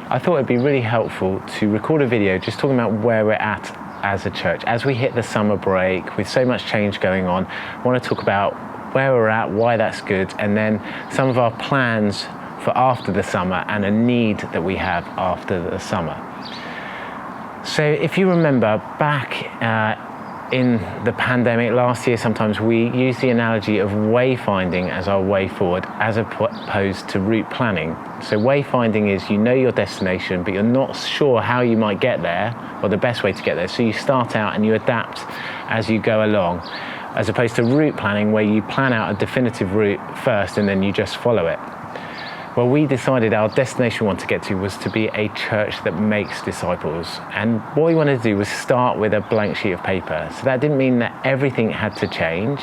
I thought it'd be really helpful to record a video just talking about where we're at as a church. As we hit the summer break, with so much change going on, I want to talk about where we're at, why that's good, and then some of our plans for after the summer and a need that we have after the summer. So if you remember back in the pandemic last year, sometimes we use the analogy of wayfinding as our way forward as opposed to route planning. So wayfinding is you know your destination, but you're not sure how you might get there or the best way to get there. So you start out and you adapt as you go along, as opposed to route planning where you plan out a definitive route first and then you just follow it. Well, we decided our destination we want to get to was to be a church that makes disciples. And what we wanted to do was start with a blank sheet of paper. So that didn't mean that everything had to change,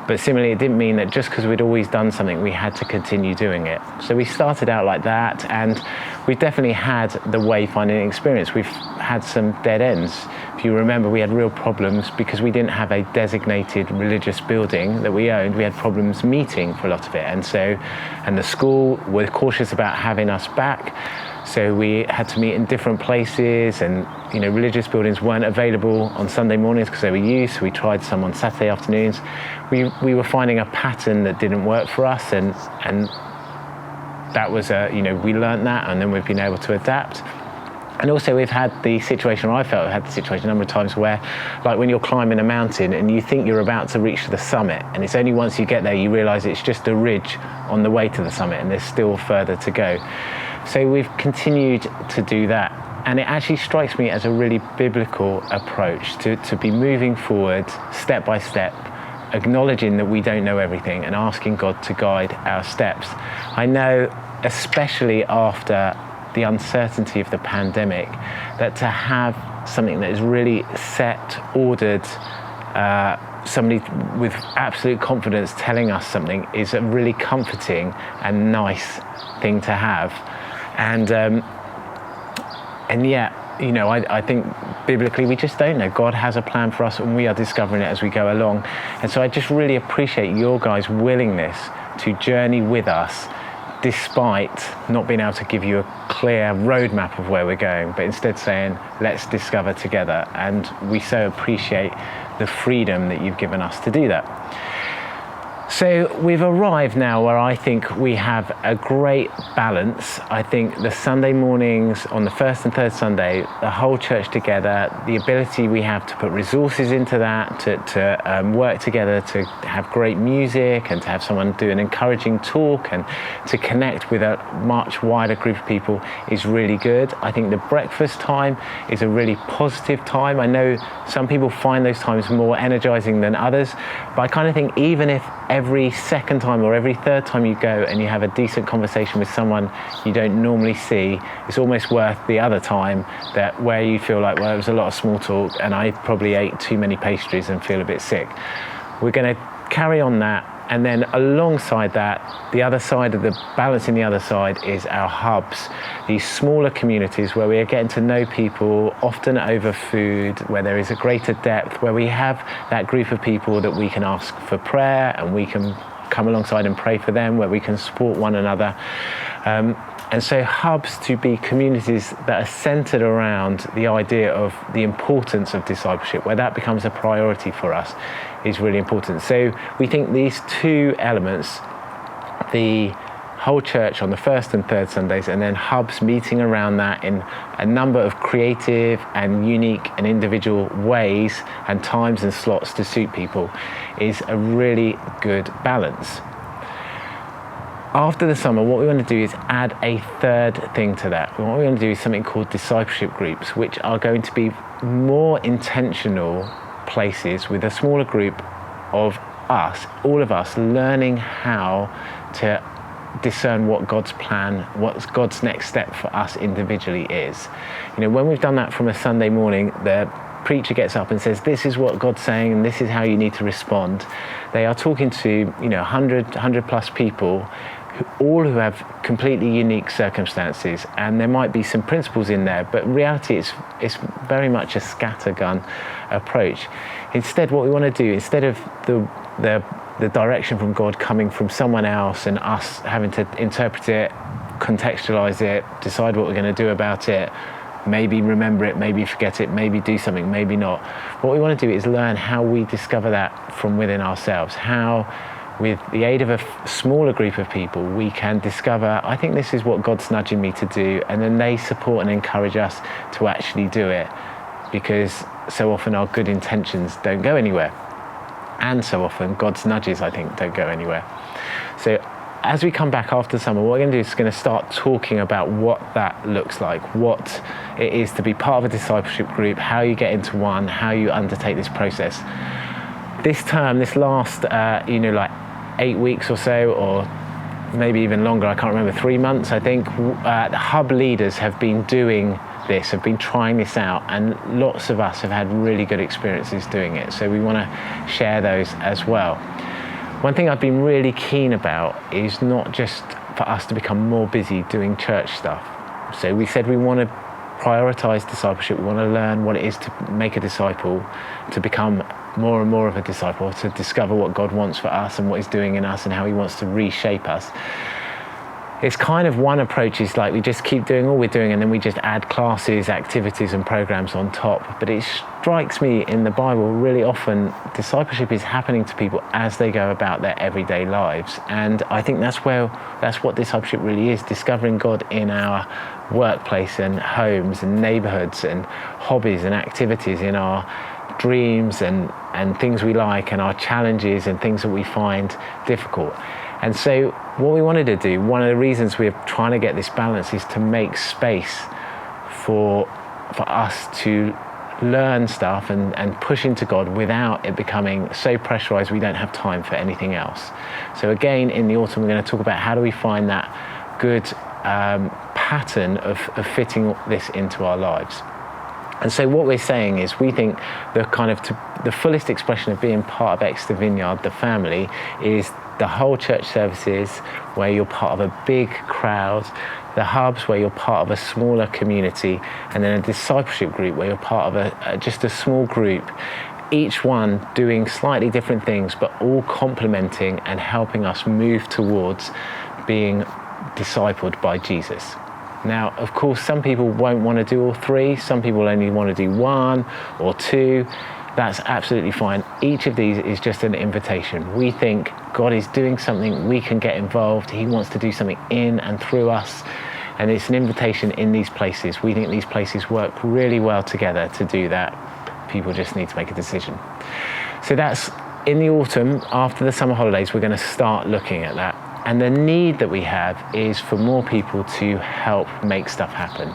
but similarly, it didn't mean that just because we'd always done something, we had to continue doing it. So we started out like that, and we've definitely had the wayfinding experience. We've had some dead ends. If you remember, we had real problems because we didn't have a designated religious building that we owned. We had problems meeting for a lot of it. And the school were cautious about having us back. So we had to meet in different places, and religious buildings weren't available on Sunday mornings because they were used. So we tried some on Saturday afternoons. We were finding a pattern that didn't work for us, and that was we learned that, and then we've been able to adapt. And also we've had the situation, or I felt I've had the situation a number of times where, like when you're climbing a mountain and you think you're about to reach the summit, and it's only once you get there you realise it's just a ridge on the way to the summit and there's still further to go. So we've continued to do that. And it actually strikes me as a really biblical approach to be moving forward step by step, acknowledging that we don't know everything and asking God to guide our steps. I know, especially after the uncertainty of the pandemic, that to have something that is really set, ordered, somebody with absolute confidence telling us something is a really comforting and nice thing to have. And yet, I think biblically we just don't know. God has a plan for us and we are discovering it as we go along. And so I just really appreciate your guys' willingness to journey with us despite not being able to give you a clear roadmap of where we're going, but instead saying, let's discover together. And we so appreciate the freedom that you've given us to do that. So we've arrived now where I think we have a great balance. I think the Sunday mornings on the first and third Sunday, the whole church together, the ability we have to put resources into that, to work together, to have great music and to have someone do an encouraging talk and to connect with a much wider group of people is really good. I think the breakfast time is a really positive time. I know some people find those times more energizing than others, but I kind of think even if every second time or every third time you go and you have a decent conversation with someone you don't normally see, it's almost worth the other time that where you feel like, well, it was a lot of small talk and I probably ate too many pastries and feel a bit sick. We're going to carry on that. And then alongside that, the other side of the balance in the other side is our hubs, these smaller communities where we are getting to know people, often over food, where there is a greater depth, where we have that group of people that we can ask for prayer and we can come alongside and pray for them, where we can support one another. And so hubs to be communities that are centered around the idea of the importance of discipleship, where that becomes a priority for us, is really important. So we think these two elements, the whole church on the first and third Sundays, and then hubs meeting around that in a number of creative and unique and individual ways and times and slots to suit people, is a really good balance. After the summer, what we want to do is add a third thing to that. What we want to do is something called discipleship groups, which are going to be more intentional places with a smaller group of us, all of us, learning how to discern what God's plan, what God's next step for us individually is. When we've done that from a Sunday morning, the preacher gets up and says, this is what God's saying and this is how you need to respond. They are talking to 100 plus people all who have completely unique circumstances, and there might be some principles in there, but in reality it's very much a scattergun approach. Instead, what we want to do, instead of the direction from God coming from someone else and us having to interpret it contextualize it, decide what we're going to do about it, maybe remember it, maybe forget it, maybe do something, maybe not. What we want to do is learn how we discover that from within ourselves, how with the aid of a smaller group of people we can discover, I think this is what God's nudging me to do, and then they support and encourage us to actually do it, because so often our good intentions don't go anywhere, and so often God's nudges, I think, don't go anywhere. So as we come back after summer, what we're going to do is going to start talking about what that looks like, what it is to be part of a discipleship group, how you get into one, how you undertake this process. This term, this last, like 8 weeks or so, or maybe even longer, I can't remember, 3 months, I think, the hub leaders have been doing this, have been trying this out, and lots of us have had really good experiences doing it. So we want to share those as well. One thing I've been really keen about is not just for us to become more busy doing church stuff. So we said we want to prioritize discipleship. We want to learn what it is to make a disciple, to become more and more of a disciple, to discover what God wants for us and what He's doing in us and how He wants to reshape us. It's kind of one approach is like we just keep doing all we're doing and then we just add classes, activities and programs on top. But it strikes me in the Bible really often discipleship is happening to people as they go about their everyday lives. And I think that's what discipleship really is, discovering God in our workplace and homes and neighborhoods and hobbies and activities, in our dreams and things we like, and our challenges and things that we find difficult. And so what we wanted to do, one of the reasons we're trying to get this balance, is to make space for us to learn stuff and push into God without it becoming so pressurized we don't have time for anything else. So again, in the autumn, we're going to talk about how do we find that good pattern of fitting this into our lives. And so what we're saying is we think the fullest expression of being part of Exeter Vineyard, the family, is the whole church services where you're part of a big crowd, the hubs where you're part of a smaller community, and then a discipleship group where you're part of just a small group, each one doing slightly different things, but all complementing and helping us move towards being discipled by Jesus. Now, of course, some people won't want to do all three. Some people only want to do one or two. That's absolutely fine. Each of these is just an invitation. We think God is doing something, we can get involved. He wants to do something in and through us. And it's an invitation in these places. We think these places work really well together to do that. People just need to make a decision. So that's in the autumn, after the summer holidays, we're going to start looking at that. And the need that we have is for more people to help make stuff happen.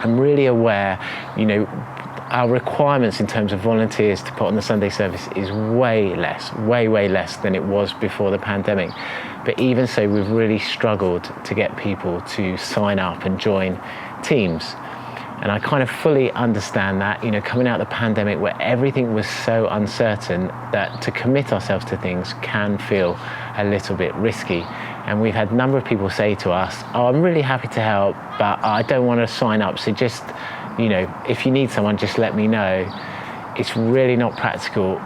I'm really aware, our requirements in terms of volunteers to put on the Sunday service is way less than it was before the pandemic. But even so, we've really struggled to get people to sign up and join teams. And I kind of fully understand that, coming out of the pandemic where everything was so uncertain, that to commit ourselves to things can feel a little bit risky. And we've had a number of people say to us, I'm really happy to help, but I don't want to sign up. So just, if you need someone, just let me know. It's really not practical,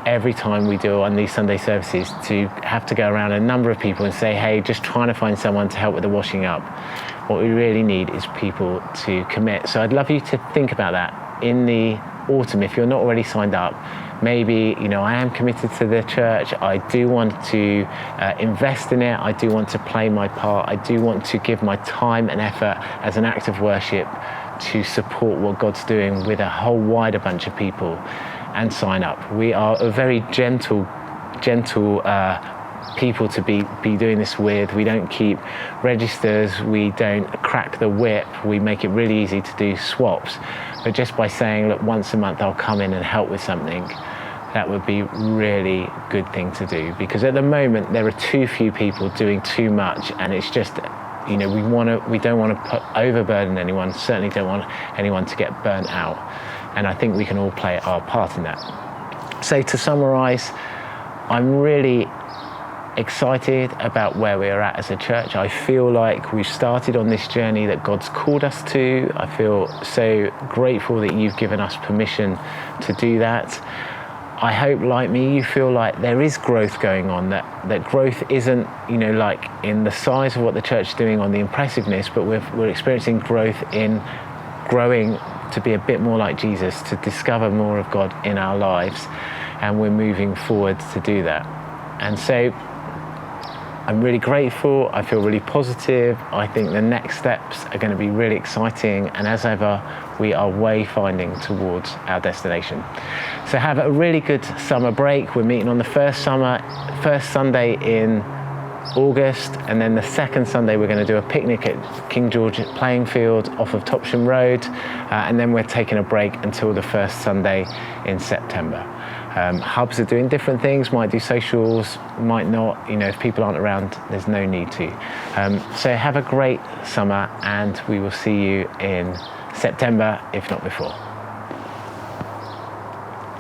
every time we do on these Sunday services to have to go around a number of people and say, hey, just trying to find someone to help with the washing up. What we really need is people to commit. So I'd love you to think about that in the autumn. If you're not already signed up, maybe, I am committed to the church. I do want to invest in it. I do want to play my part. I do want to give my time and effort as an act of worship to support what God's doing with a whole wider bunch of people, and sign up. We are a very gentle people to be doing this with. We don't keep registers, we don't crack the whip, we make it really easy to do swaps. But just by saying, look, once a month I'll come in and help with something, that would be really good thing to do, because at the moment there are too few people doing too much, and it's just, we don't want to overburden anyone, certainly don't want anyone to get burnt out. And I think we can all play our part in that. So to summarize, I'm really excited about where we are at as a church. I feel like we've started on this journey that God's called us to. I feel so grateful that you've given us permission to do that. I hope, like me, you feel like there is growth going on, that growth isn't, like in the size of what the church is doing on the impressiveness, but we're experiencing growth in growing to be a bit more like Jesus, to discover more of God in our lives, and we're moving forward to do that. And so I'm really grateful. I feel really positive. I think the next steps are going to be really exciting, and as ever, we are wayfinding towards our destination. So have a really good summer break. We're meeting on the first Sunday in August, and then the second Sunday we're going to do a picnic at King George playing field off of Topsham Road, and then we're taking a break until the first Sunday in September. Hubs are doing different things, might do socials, might not. If people aren't around, there's no need to. So have a great summer, and we will see you in September, if not before.